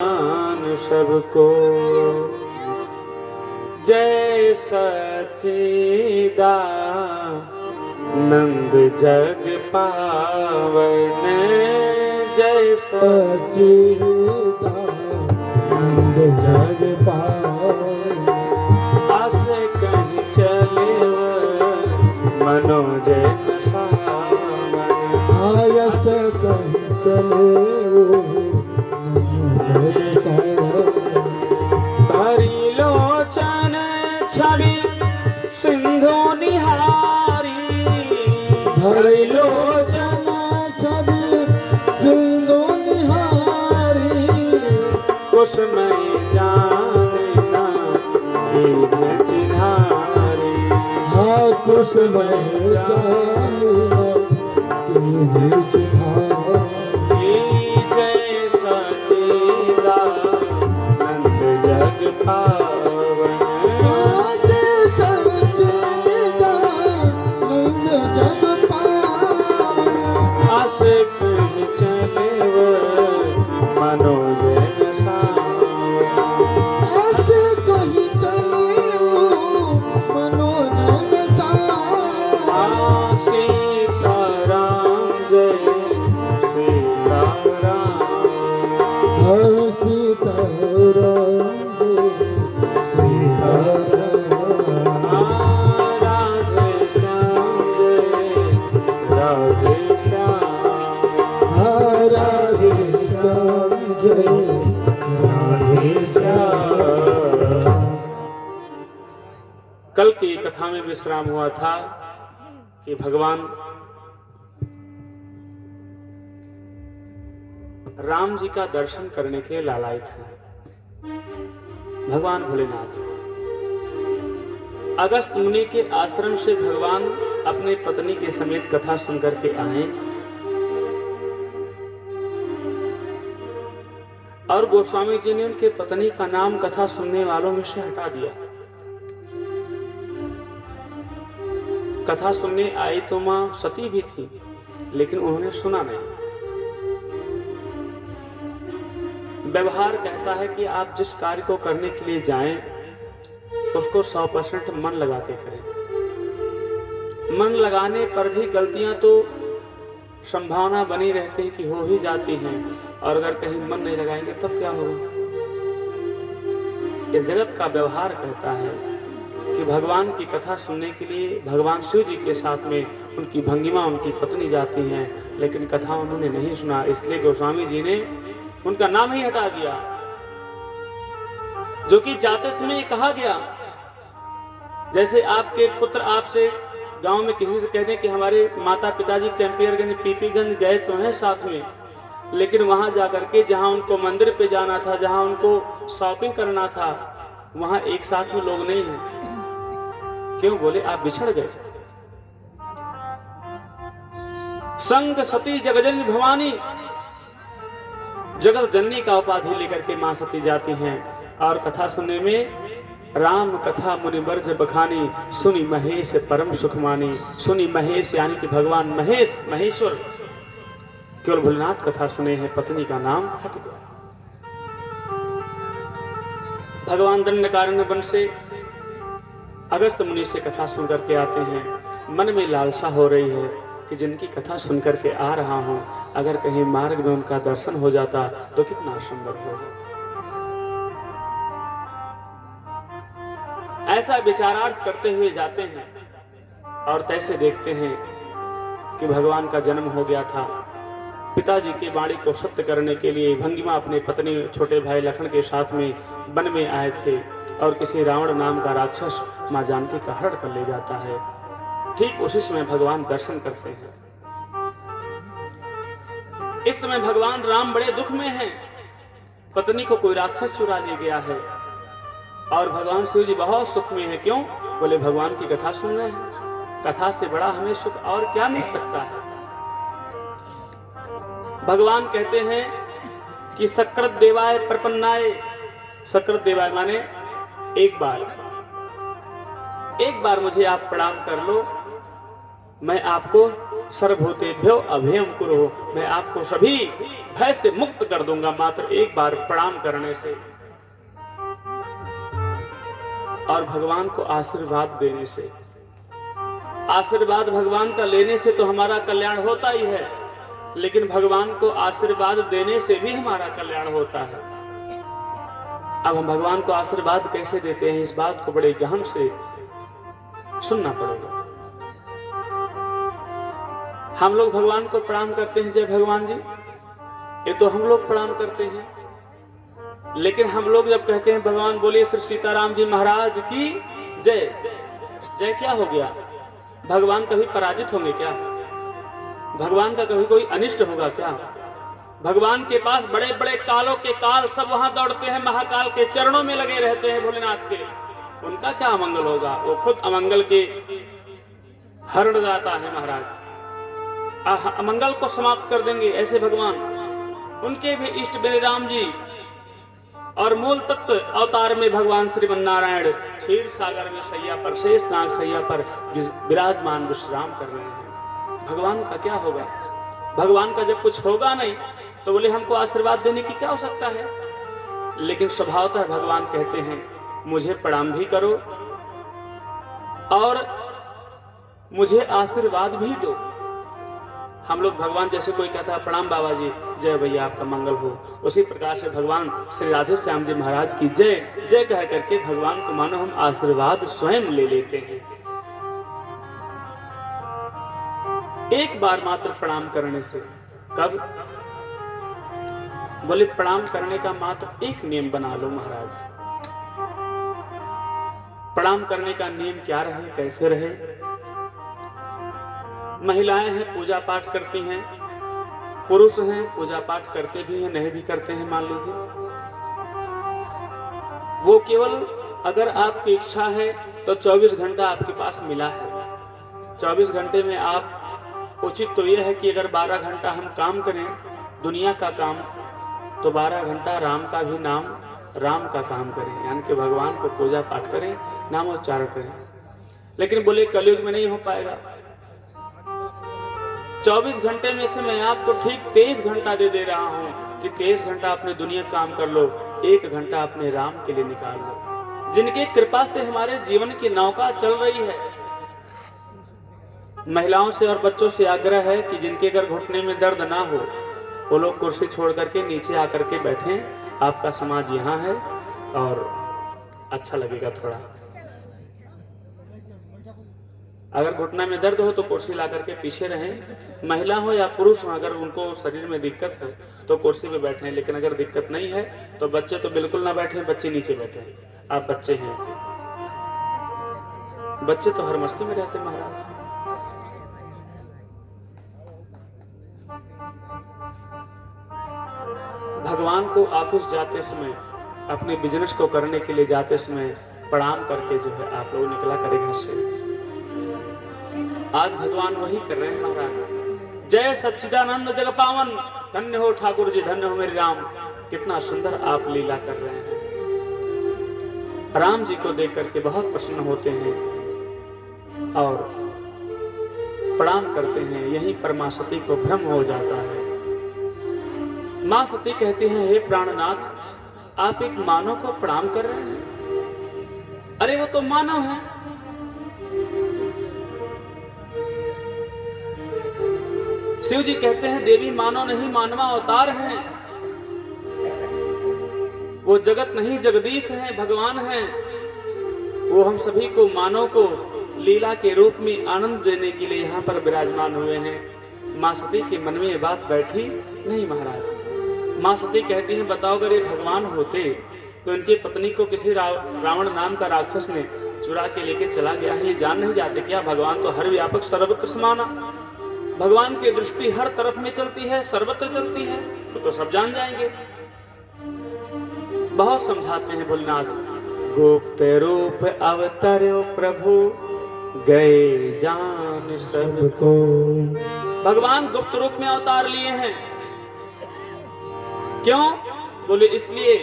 सबको जय सच्चिदानंद जग पावन जय सच्चिदानंद जग पावन आस कहीं चले मनोजन सावन आयस कहीं चले मनोजन सावन भरी लोचन छवि सिंधु निहारी भरी लोचन छवि सिंधु निहारी कुसमय जानना कीन्ह चिन्हारी हाँ कुसमय जानिया कीन्ह चिन्हारी जय सच्चिदानंद जग पावन जय सच्चिदानंद जग पावन आस कहीं चले मनोजन सावन आस कहीं चले मनोजन सावन सीताराम जय सीताराम सीताराम जय सीताराम राधे श्याम जय राधे श्याम राधे श्याम जय राधे श्याम। कल की कथा में विश्राम हुआ था कि भगवान राम जी का दर्शन करने के लिए लालायित हैं। भगवान भोलेनाथ अगस्त मुनि के आश्रम से भगवान अपने पत्नी के समेत कथा सुनकर के आए और गोस्वामी जी ने उनके पत्नी का नाम कथा सुनने वालों में से हटा दिया। कथा सुनने आई तो मां सती भी थी, लेकिन उन्होंने सुना नहीं। व्यवहार कहता है कि आप जिस कार्य को करने के लिए जाएं उसको 100% मन लगा के करें। मन लगाने पर भी गलतियां तो संभावना बनी रहती है कि हो ही जाती हैं, और अगर कहीं मन नहीं लगाएंगे तब क्या होगा। ये जगत का व्यवहार कहता है कि भगवान की कथा सुनने के लिए भगवान शिव जी के साथ में उनकी भंगिमा उनकी पत्नी जाती हैं, लेकिन कथा उन्होंने नहीं सुना, इसलिए गोस्वामी जी ने उनका नाम ही हटा दिया। जो कि जाते समय कहा गया, जैसे आपके पुत्र आपसे गांव में किसी से कह दें कि हमारे माता पिताजी कैंपियरगंज पीपीगंज गए तो हैं साथ में, लेकिन वहां जाकर के जहां उनको मंदिर पे जाना था, जहां उनको शॉपिंग करना था, वहां एक साथ में लोग नहीं हैं। क्यों? बोले आप बिछड़ गए। संग सती जगजननी भवानी, जगत जननी का उपाधि लेकर के मां सती जाती हैं और कथा सुनने में राम कथा मुनि बरज बखानी सुनी महेश परम सुख मानी। सुनी महेश यानी कि भगवान महेश महेश्वर केवल भोलेनाथ कथा सुने हैं, पत्नी का नाम हट गया। भगवान दंडकारण्य वन से अगस्त मुनि से कथा सुन करके आते हैं। मन में लालसा हो रही है कि जिनकी कथा सुन करके आ रहा हूं, अगर कहीं मार्ग में उनका दर्शन हो जाता तो कितना सुंदर हो जाता। ऐसा विचारार्थ करते हुए जाते हैं और तैसे देखते हैं कि भगवान का जन्म हो गया था। पिताजी की वाणी को सत्य करने के लिए भंगिमा अपने पत्नी छोटे भाई लखन के साथ में वन में आए थे और किसी रावण नाम का राक्षस मां जानकी का हरण कर ले जाता है। ठीक उसी समय भगवान दर्शन करते हैं। इस समय भगवान राम बड़े दुख में हैं, पत्नी को कोई राक्षस चुरा ले गया है और भगवान शिव जी बहुत सुख में है। क्यों? बोले भगवान की कथा सुन रहे हैं, कथा से बड़ा हमें सुख और क्या मिल सकता है। भगवान कहते हैं कि सकृत देवाय प्रपन्नाय, सकृत देवाय माने एक बार मुझे आप प्रणाम कर लो, मैं आपको सर्वभूतेभ्यो अभयम कुरु, मैं आपको सभी भय से मुक्त कर दूंगा मात्र एक बार प्रणाम करने से और भगवान को आशीर्वाद देने से। आशीर्वाद भगवान का लेने से तो हमारा कल्याण होता ही है, लेकिन भगवान को आशीर्वाद देने से भी हमारा कल्याण होता है। अब हम भगवान को आशीर्वाद कैसे देते हैं, इस बात को बड़े गहन से सुनना पड़ेगा। हम लोग भगवान को प्रणाम करते हैं, जय भगवान जी, ये तो हम लोग प्रणाम करते हैं, लेकिन हम लोग जब कहते हैं भगवान बोलिए श्री सीताराम जी महाराज की जय, जय क्या हो गया? भगवान कभी पराजित होंगे क्या? भगवान का कभी कोई अनिष्ट होगा क्या? भगवान के पास बड़े बड़े कालों के काल सब वहां दौड़ते हैं, महाकाल के चरणों में लगे रहते हैं भोलेनाथ के, उनका क्या अमंगल होगा? वो खुद अमंगल के हरणदाता है महाराज, अमंगल को समाप्त कर देंगे ऐसे भगवान। उनके भी इष्ट बलराम जी और मूल तत्व अवतार में भगवान श्रीमन नारायण क्षीर सागर में सैया पर, शेष नाग सैया पर विराजमान विश्राम कर रहे हैं। भगवान का क्या होगा? भगवान का जब कुछ होगा नहीं तो बोले हमको आशीर्वाद देने की क्या हो सकता है? लेकिन स्वभावतः भगवान कहते हैं मुझे प्रणाम भी करो और मुझे आशीर्वाद भी दो। हम लोग भगवान जैसे कोई कहता है प्रणाम बाबा जी, जय भैया आपका मंगल हो, उसी प्रकार से भगवान श्री राधे श्याम जी महाराज की जय जय कह करके भगवान को मानो हम आशीर्वाद स्वयं ले लेते हैं। एक बार मात्र प्रणाम करने से। कब? बोले प्रणाम करने का मात्र एक नियम बना लो महाराज। प्रणाम करने का नियम क्या रहे, कैसे रहे? महिलाएं हैं पूजा पाठ करती हैं, पुरुष हैं पूजा पाठ करते भी हैं, नहीं भी करते हैं मान लीजिए। वो केवल अगर आपकी इच्छा है तो 24 घंटा आपके पास मिला है। 24 घंटे में आप उचित तो यह है कि अगर 12 घंटा हम काम करें दुनिया का काम, तो 12 घंटा राम का भी नाम, राम का काम करें, यानी कि भगवान को पूजा पाठ करें, नामोच्चारण करें। लेकिन बोले कलयुग में नहीं हो पाएगा। 24 घंटे में से मैं आपको ठीक 23 घंटा दे रहा हूं कि 23 घंटा अपने दुनिया काम कर लो, 1 घंटा अपने राम के लिए निकाल लो, जिनके कृपा से हमारे जीवन की नौका चल रही है। महिलाओं से और बच्चों से आग्रह है कि जिनके अगर घुटने में दर्द ना हो वो लोग कुर्सी छोड़ करके नीचे आकर के बैठें। आपका समाज यहाँ है और अच्छा लगेगा थोड़ा। अगर घुटना में दर्द हो तो कुर्सी ला करके पीछे रहें। महिला हो या पुरुष हो, अगर उनको शरीर में दिक्कत है तो कुर्सी पे बैठें, लेकिन अगर दिक्कत नहीं है तो बच्चे तो बिल्कुल ना बैठें, बच्चे नीचे बैठे। आप बच्चे हैं, बच्चे तो हर मस्ती में रहते महाराज। भगवान को ऑफिस जाते समय, अपने बिजनेस को करने के लिए जाते समय प्रणाम करके जो है आप लोग निकला करें घर से। आज भगवान वही कर रहे हैं महाराज। जय सच्चिदानंद जग पावन, धन्य हो ठाकुर जी, धन्य हो मेरे राम। कितना सुंदर आप लीला कर रहे हैं। राम जी को देख करके बहुत प्रसन्न होते हैं और प्रणाम करते हैं। यहीं पर मां सती को भ्रम हो जाता है। मां सती कहती हैं हे प्राणनाथ, आप एक मानव को प्रणाम कर रहे हैं? अरे वो तो मानव है। शिव जी कहते हैं देवी मानव नहीं, मानवा अवतार हैं। वो जगत नहीं जगदीश हैं, भगवान हैं। वो हम सभी को मानव को लीला के रूप में आनंद देने के लिए यहाँ पर विराजमान हुए हैं। मां सती के मन में ये बात बैठी नहीं महाराज। मां सती कहती हैं बताओ अगर ये भगवान होते तो इनकी पत्नी को किसी रावण नाम का राक्षस ने चुरा के लेके चला गया है, ये जान नहीं जाते क्या भगवान तो हर व्यापक सर्वत्र समाना। भगवान की दृष्टि हर तरफ में चलती है, सर्वत्र चलती है, तो सब जान जाएंगे। बहुत समझाते हैं भोलेनाथ। गुप्त रूप अवतरो प्रभु, गए जान सबको। भगवान गुप्त रूप में अवतार लिए हैं। क्यों? बोले इसलिए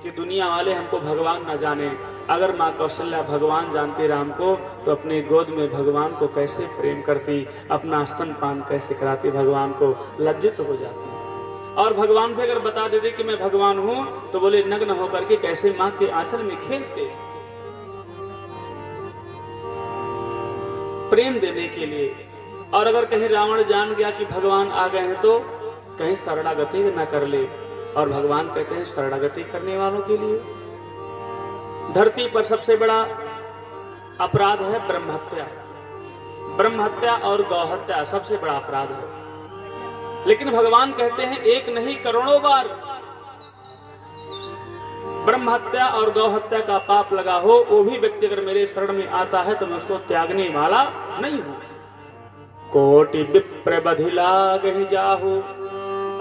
कि दुनिया वाले हमको भगवान ना जाने, अगर माँ कौशल्या भगवान जानती राम को तो अपने गोद में भगवान को कैसे प्रेम करती, अपना स्तनपान कैसे कराती, भगवान को लज्जित हो जाती। और भगवान भी अगर बता देते कि मैं भगवान हूं तो बोले नग्न होकर के कैसे माँ के आंचल में खेलते, प्रेम देने के लिए। और अगर कहीं रावण जान गया कि भगवान आ गए हैं तो कहीं शरणागति न कर ले। और भगवान कहते हैं शरणागति करने वालों के लिए धरती पर सबसे बड़ा अपराध है ब्रह्म हत्या। ब्रह्म हत्या और गौ हत्या सबसे बड़ा अपराध है। लेकिन भगवान कहते हैं एक नहीं करोड़ों बार ब्रह्म हत्या और गौ हत्या का पाप लगा हो, वो भी व्यक्ति अगर मेरे शरण में आता है तो मैं उसको त्यागने वाला नहीं हूं। कोटि विप्र बधिला गहि जाहु,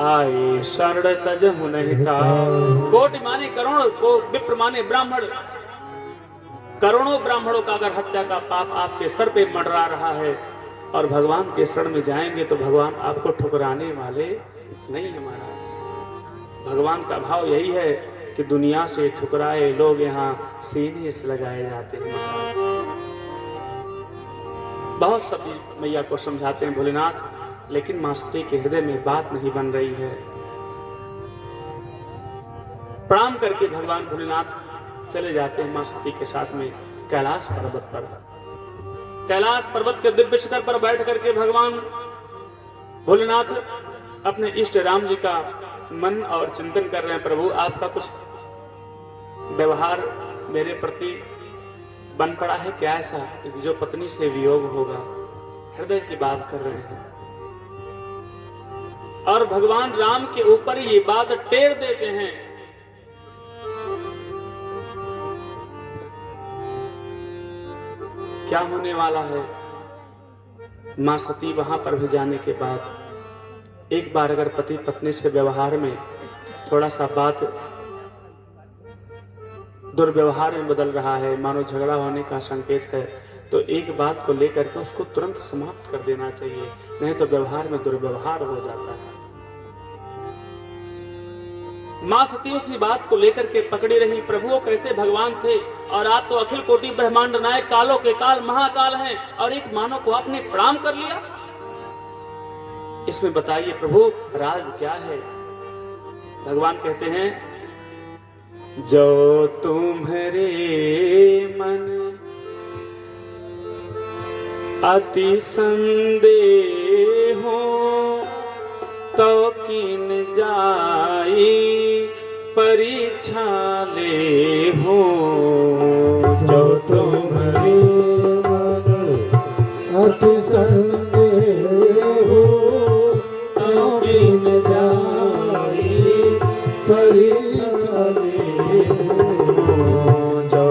आए शरण तजहु नहीं ताहु। कोटि माने करोड़, को विप्र माने ब्राह्मण। करोड़ों ब्राह्मणों का अगर हत्या का पाप आपके सर पे मंडरा रहा है और भगवान के शरण में जाएंगे तो भगवान आपको ठुकराने वाले नहीं है महाराज। भगवान का भाव यही है कि दुनिया से ठुकराए लोग यहाँ सीने से लगाए जाते हैं महाराज। बहुत सती मैया को समझाते हैं भोलेनाथ, लेकिन मां सती के हृदय में बात नहीं बन रही है। प्रणाम करके भगवान भोलेनाथ चले जाते हैं मां सती के साथ में कैलाश पर्वत पर। कैलाश पर्वत के दिव्य शिखर पर बैठ करके भगवान भोलेनाथ अपने इष्ट राम जी का मन और चिंतन कर रहे हैं। प्रभु आपका कुछ व्यवहार मेरे प्रति बन पड़ा है क्या ऐसा कि जो पत्नी से वियोग होगा, हृदय की बात कर रहे हैं। और भगवान राम के ऊपर ये बात टेर देते हैं। क्या होने वाला है? मां सती वहां पर भी जाने के बाद एक बार अगर पति पत्नी से व्यवहार में थोड़ा सा बात दुर्व्यवहार में बदल रहा है, मानो झगड़ा होने का संकेत है, तो एक बात को लेकर के उसको तुरंत समाप्त कर देना चाहिए, नहीं तो व्यवहार में दुर्व्यवहार हो जाता है। मां सती उसी बात को लेकर के पकड़ी रही। प्रभु कैसे भगवान थे और आप तो अखिल कोटि ब्रह्मांड नायक, कालों के काल महाकाल हैं, और एक मानव को आपने प्रणाम कर लिया। इसमें बताइए प्रभु राज क्या है? भगवान कहते हैं जो तुम्हारे मन अति संदेह हो तो किन जाई परीक्षा ले हो। जो तुम्हारे मन अति संदेह हो तो किन जाई परीक्षा ले हो। जो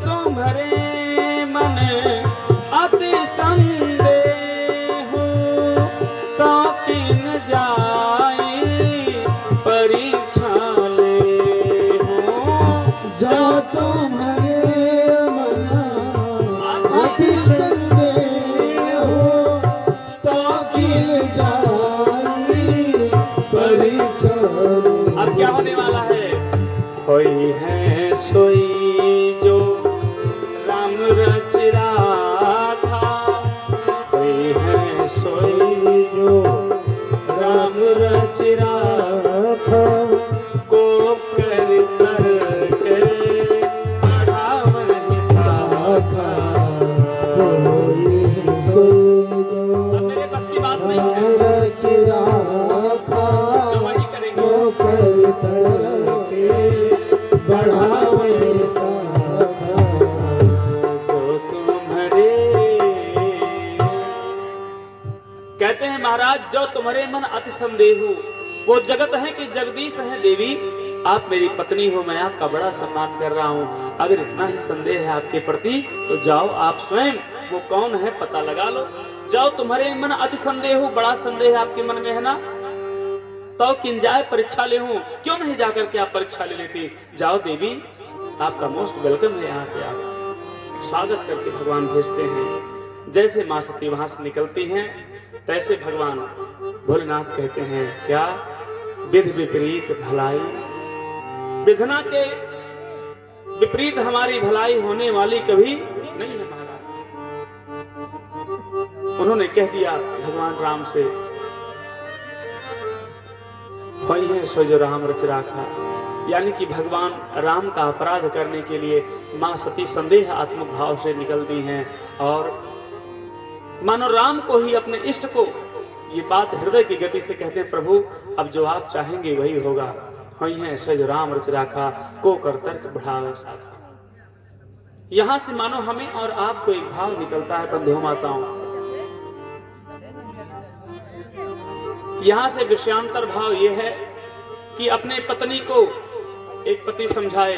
तुम्हारे मन अति संदेह हो तो किन जाई परीक्षा ले हो। जो तुम्हारे मन अति संदेह हो तो किन जाई परीक्षा ले। अब क्या होने वाला है? कोई है सोई जो राम रच राखा, कोई है सोई जो राम रच राखा को कर के बढ़ावन शाखा। कोई सोई जो अब मेरे बस की बात नहीं राम है, रच राखा जो वही करेंगे। को कर के बढ़ावे शाखा। जो तुम्हारे कहते हैं महाराज, जो तुम्हारे मन अति संदेह हो, वो जगत है कि जगदीश है देवी, आप मेरी पत्नी हो, मैं आपका बड़ा सम्मान कर रहा हूँ। अगर इतना ही संदेह है आपके प्रति तो जाओ आप स्वयं वो कौन है पता लगा लो। जाओ तुम्हारे मन अति संदेह हो, बड़ा संदेह आपके मन में है ना, तो किन जाए परीक्षा ले हूं, क्यों नहीं जाकर के आप परीक्षा ले लेती। जाओ देवी आपका मोस्ट वेलकम है, यहाँ से आप स्वागत करके भगवान भेजते हैं। जैसे मां सती वहां से निकलती हैं तैसे भगवान भोलेनाथ कहते हैं क्या विधि विपरीत भलाई विधना के विपरीत हमारी भलाई होने वाली कभी नहीं है महाराज। उन्होंने कह दिया भगवान राम से, वही है सो जो राम रच राखा, यानी कि भगवान राम का अपराध करने के लिए मां सती संदेह आत्मक भाव से निकलती हैं और मानो राम को ही, अपने इष्ट को ये बात हृदय की गति से कहते हैं, प्रभु अब जो आप चाहेंगे वही होगा। वही है सज राम रच राखा, को कर तर्क बढ़ावे साखा। यहां से मानो हमें और आपको एक भाव निकलता है बंधु माताओं, यहां से विषयांतर भाव यह है कि अपने पत्नी को एक पति समझाए,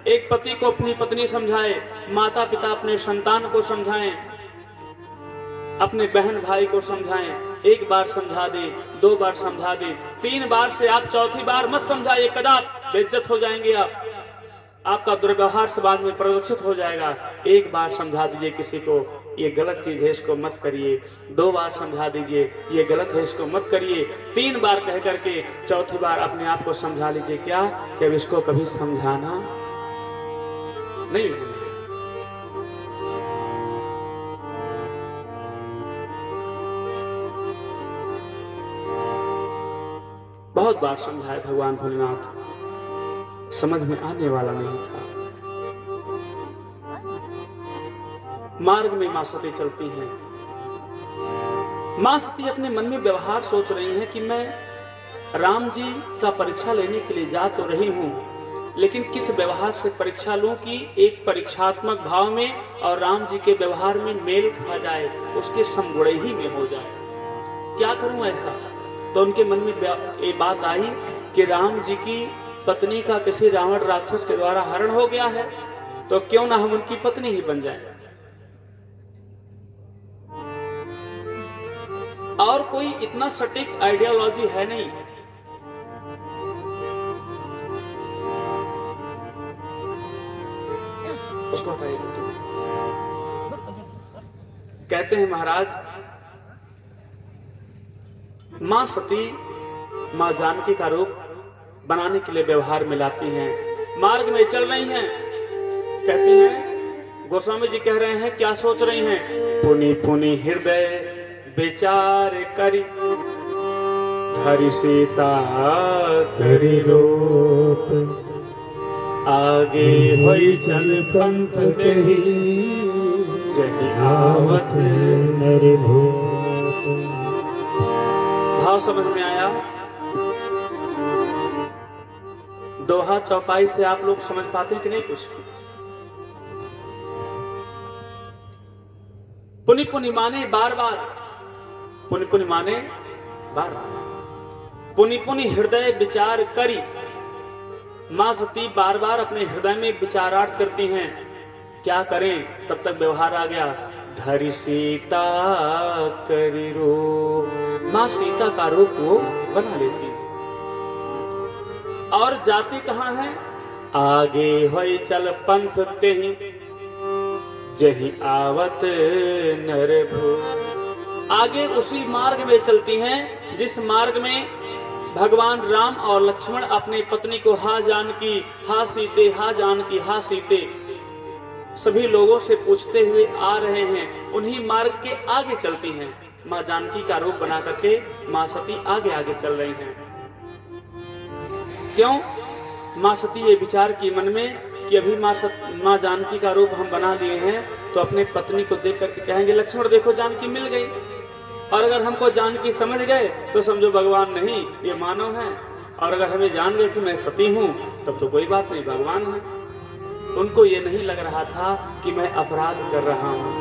एक पति को अपनी पत्नी समझाए, माता पिता अपने संतान को समझाएं, अपने बहन भाई को समझाएं। एक बार समझा दे, 2 बार समझा दे, 3 बार से आप चौथी बार मत समझाइए, कदाप बेइज्जत हो जाएंगे आप, आपका दुर्व्यवहार समाज में प्रदर्शित हो जाएगा। एक बार समझा दीजिए किसी को, ये गलत चीज है इसको मत करिए। 2 बार समझा दीजिए, ये गलत है इसको मत करिए। 3 बार कह करके चौथी बार अपने आप को समझा लीजिए, क्या कि अब इसको कभी समझाना नहीं है। बहुत बार समझाए भगवान भोलेनाथ, समझ में आने वाला नहीं था। मार्ग में मां सती चलती हैं। मां सती अपने मन में व्यवहार सोच रही हैं कि मैं राम जी का परीक्षा लेने के लिए जा तो रही हूं, लेकिन किस व्यवहार से परीक्षा लूं कि एक परीक्षात्मक भाव में और राम जी के व्यवहार में मेल खा जाए, उसके समगुण ही में हो जाए। क्या करूं ऐसा? तो उनके मन में ये बात आई कि राम जी की पत्नी का किसी रावण राक्षस के द्वारा हरण हो गया है, तो क्यों ना हम उनकी पत्नी ही बन जाएं। और कोई इतना सटीक आइडियोलॉजी है नहीं। उसको हटाइए। कहते हैं महाराज, मां सती मां जानकी का रूप बनाने के लिए व्यवहार में लाती हैं। मार्ग में चल रही हैं, कहती हैं, गोस्वामी जी कह रहे हैं, क्या सोच रही हैं? पुनि पुनि हृदय विचार करी, धरि सीता करी रूप, आगे होई चल पंथ कही, जहि आवत नरभूप। भाव समझ में आया? दोहा चौपाई से आप लोग समझ पाते हैं कि नहीं कुछ? पुनि पुनि माने बार बार, पुनि पुनि माने बार बार, पुनि पुनि हृदय विचार करी। मां सती बार बार अपने हृदय में विचारार्थ करती हैं, क्या करें? तब तक व्यवहार आ गया, धरि सीता करी रूप। मां सीता का रूप वो बना लेती है। और जाति कहां है? आगे होई चल पंथ तेहि, जहि आवत नरभूप। आगे उसी मार्ग में चलती हैं जिस मार्ग में भगवान राम और लक्ष्मण अपनी पत्नी को हा जानकी, हा सीते, हा जानकी, हा सीते सभी लोगों से पूछते हुए आ रहे हैं। उन्हीं मार्ग के आगे चलती हैं। मां जानकी का रूप बना करके मां सती आगे आगे चल रही हैं। क्यों? मां सती ये विचार की मन में कि अभी मां जानकी का रूप हम बना लिए हैं, तो अपने पत्नी को देख करके कहेंगे, लक्ष्मण देखो जानकी मिल गई। और अगर हमको जानकी समझ गए तो समझो भगवान नहीं, ये मानव है। और अगर हमें जान गए कि मैं सती हूं, तब तो कोई बात नहीं, भगवान है। उनको ये नहीं लग रहा था कि मैं अपराध कर रही हूं।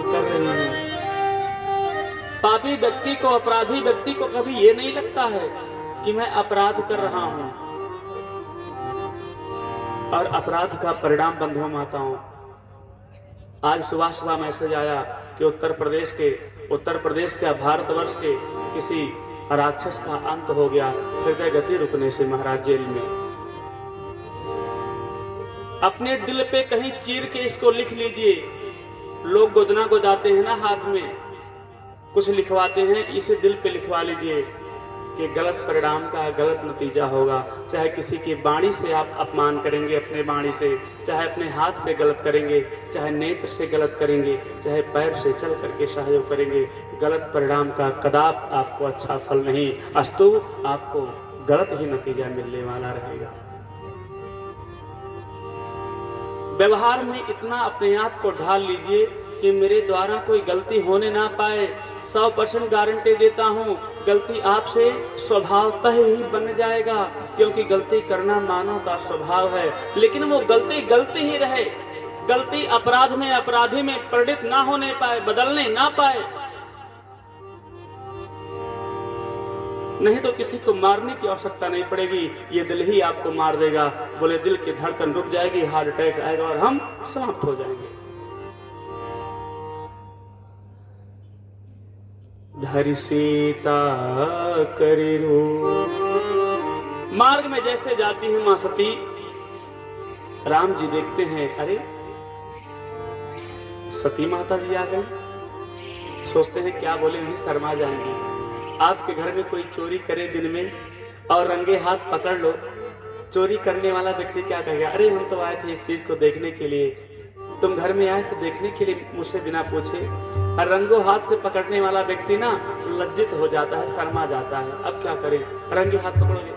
पापी व्यक्ति को, अपराधी व्यक्ति को कभी ये नहीं लगता है कि मैं अपराध कर रहा हूं। और अपराध का परिणाम बंधुओं माताओं, आज सुबह सुबह मैसेज आया कि उत्तर प्रदेश के भारतवर्ष के किसी राक्षस का अंत हो गया हृदय गति रुकने से महाराज जेल में। अपने दिल पे कहीं चीर के इसको लिख लीजिए। लोग गोदना गोदाते हैं ना हाथ में, कुछ लिखवाते हैं, इसे दिल पे लिखवा लीजिए। कि गलत परिणाम का गलत नतीजा होगा। चाहे किसी की वाणी से आप अपमान करेंगे, अपने वाणी से, चाहे अपने हाथ से गलत करेंगे, चाहे नेत्र से गलत करेंगे, चाहे पैर से चल करके सहयोग करेंगे, गलत परिणाम का कदाप आपको अच्छा फल नहीं, अस्तु आपको गलत ही नतीजा मिलने वाला रहेगा। व्यवहार में इतना अपने आप को ढाल लीजिए कि मेरे द्वारा कोई गलती होने ना पाए। 100% गारंटी देता हूँ, गलती आपसे स्वभावतः ही बन जाएगा, क्योंकि गलती करना मानव का स्वभाव है। लेकिन वो गलती गलती ही रहे, गलती अपराध में अपराधी में परिणित ना होने पाए, बदलने ना पाए। नहीं तो किसी को मारने की आवश्यकता नहीं पड़ेगी, ये दिल ही आपको मार देगा। बोले दिल की धड़कन रुक जाएगी, हार्ट अटैक आएगा और हम समाप्त हो जाएंगे। धरि सीता करी रो। मार्ग में जैसे जाती है मां सती, राम जी देखते हैं, अरे सती माता जी आ गए। सोचते हैं क्या बोले, नहीं शर्मा जाएंगे। आपके घर में कोई चोरी करे दिन में और रंगे हाथ पकड़ लो, चोरी करने वाला व्यक्ति क्या कहेगा, अरे हम तो आए थे इस चीज को देखने के लिए, तुम घर में आए थे देखने के लिए मुझसे बिना पूछे। और रंगो हाथ से पकड़ने वाला व्यक्ति ना लज्जित हो जाता है, शर्मा जाता है। अब क्या करें, रंगे हाथ पकड़ोगे।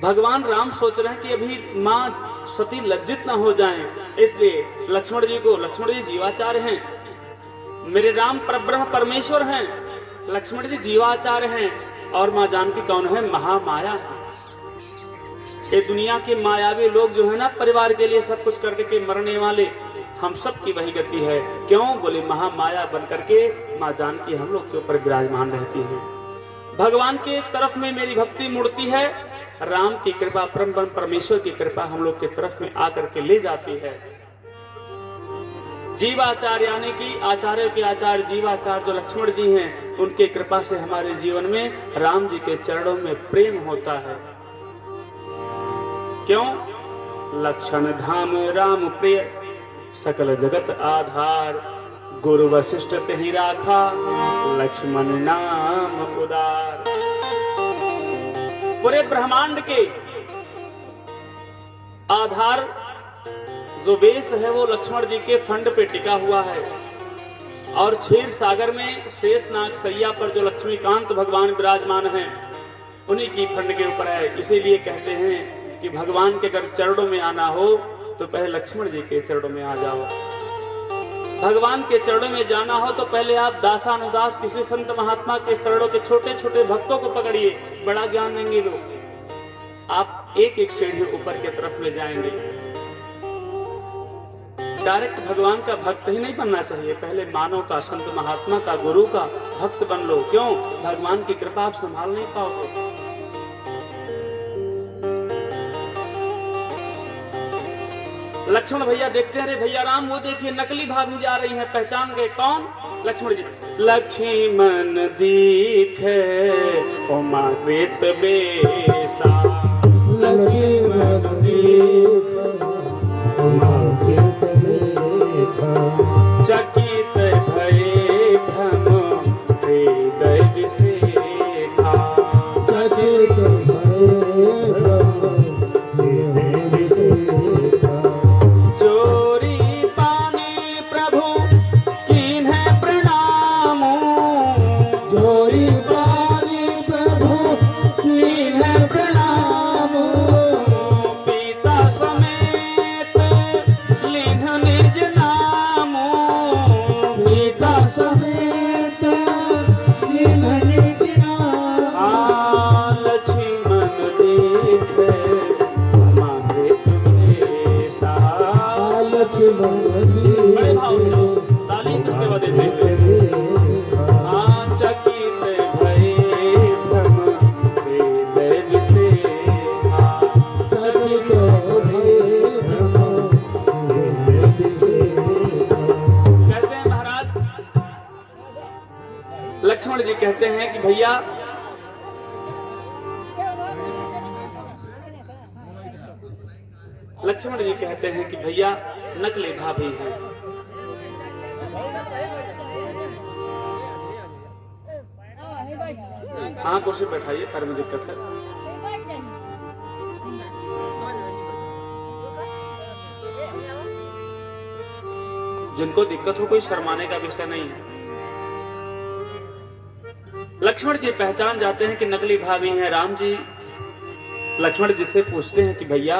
भगवान राम सोच रहे हैं कि अभी माँ सती लज्जित ना हो जाएं, इसलिए लक्ष्मण जी जीवाचार्य हैं, मेरे राम परब्रह्म परमेश्वर हैं, लक्ष्मण जी जीवाचार्य हैं, और माँ जानकी कौन है, महामाया है। ये दुनिया के मायावी लोग जो है ना, परिवार के लिए सब कुछ करके के मरने वाले, हम सब की वही गति है। क्यों बोले, महामाया बन करके माँ जानकी हम लोग के ऊपर विराजमान रहती है। भगवान के तरफ में मेरी भक्ति मुड़ती है, राम की कृपा, परम परमेश्वर की कृपा हम लोग के तरफ में आकर के ले जाती है। जीवाचार्य यानी कि आचार्य के आचार्य जीवाचार्य जो लक्ष्मण जी हैं, उनके कृपा से हमारे जीवन में राम जी के चरणों में प्रेम होता है। क्यों, लक्षण धाम राम प्रिय, सकल जगत आधार, गुरु वशिष्ठ तेहि राखा, लक्ष्मण नाम उदार। पूरे ब्रह्मांड के आधार जो वेश है वो लक्ष्मण जी के फंड पे टिका हुआ है, और क्षीर सागर में शेषनाग सैया पर जो लक्ष्मीकांत भगवान विराजमान हैं, उन्हीं की फंड के ऊपर है। इसीलिए कहते हैं कि भगवान के अगर चरणों में आना हो तो पहले लक्ष्मण जी के चरणों में आ जाओ। भगवान के चरणों में जाना हो तो पहले आप दासानुदास किसी संत महात्मा के शरणों के छोटे छोटे भक्तों को पकड़िए, बड़ा ज्ञान देंगे लोग। आप एक एक सीढ़ी ऊपर की तरफ ले जाएंगे। डायरेक्ट भगवान का भक्त ही नहीं बनना चाहिए, पहले मानव का, संत महात्मा का, गुरु का भक्त बन लो। क्यों, भगवान की कृपा आप संभाल नहीं पाओगे। लक्ष्मण भैया देखते हैं, अरे भैया राम वो देखिए नकली भाभी जा रही है, पहचान गए कौन, लक्ष्मण जी। लक्ष्मण दिखे उमा कृत बेसा, लक्ष्मण दिखे उमा कृत बेसा, चकित भये भ्रम हृदय विसेखा, चकित भये भ्रम हृदय विसेखा। चोरी पाने प्रभु कीन्हे प्रणाम, चोरी पाने प्रभु कीन्हे प्रणाम, पिता समेत लीन निज नाम, पिता समेत लीन निज नाम। लक्ष्मण देखे अमृत वेशा, लक्ष्मण बड़े भाव से ताली की सेवा देते हुए, चकित भये भ्रम हृदय विसेखा, चकित भये भ्रम हृदय विसेखा। कहते हैं महाराज, लक्ष्मण जी कहते हैं कि भैया लक्ष्मण जी कहते हैं कि भैया नकली भाभी हैं। हाँ कुर्सी बैठाइए, पैर में दिक्कत है। जिनको दिक्कत हो कोई शर्माने का विषय नहीं है। लक्ष्मण जी पहचान जाते हैं कि नकली भाभी हैं राम जी। लक्ष्मण जी से पूछते हैं कि भैया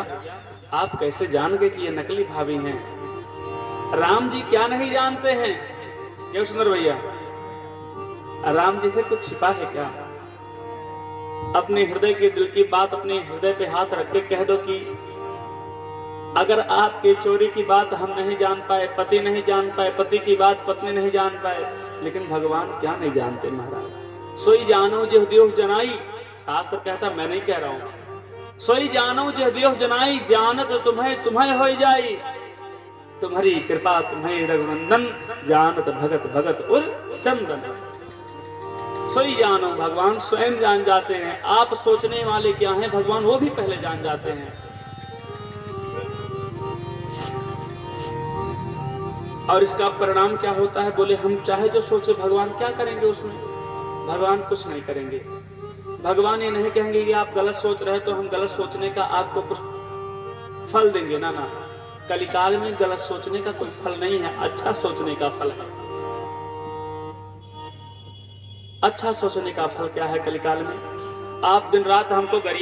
आप कैसे जान गए कि ये नकली भाभी हैं? राम जी क्या नहीं जानते हैं? क्यों सुंदर भैया, राम जी से कुछ छिपा है क्या? अपने हृदय के दिल की बात अपने हृदय पे हाथ रख के कह दो कि अगर आपके चोरी की बात हम नहीं जान पाए, पति नहीं जान पाए, पति की बात पत्नी नहीं जान पाए, लेकिन भगवान क्या नहीं जानते महाराज। सोई जानो जो देह जनाई, शास्त्र कहता, मैं नहीं कह रहा हूं। सोई जानो जो देह जनाई, जानत तुम्हें तुम्हें हो जाई, तुम्हारी कृपा तुम्हें रघुनंदन, जानत भगत भगत उर चंदन। सोई जानो, भगवान स्वयं जान जाते हैं। आप सोचने वाले क्या हैं, भगवान वो भी पहले जान जाते हैं। और इसका परिणाम क्या होता है? बोले हम चाहे जो सोचे, भगवान क्या करेंगे उसमें? भगवान कुछ नहीं करेंगे। भगवान ये नहीं कहेंगे कि आप गलत सोच रहे तो हम गलत सोचने का आपको कुछ फल देंगे, ना ना। कलिकाल में गलत सोचने का कोई फल नहीं है, अच्छा सोचने का फल है। अच्छा सोचने का फल क्या है कलिकाल में? आप दिन रात हमको गरिया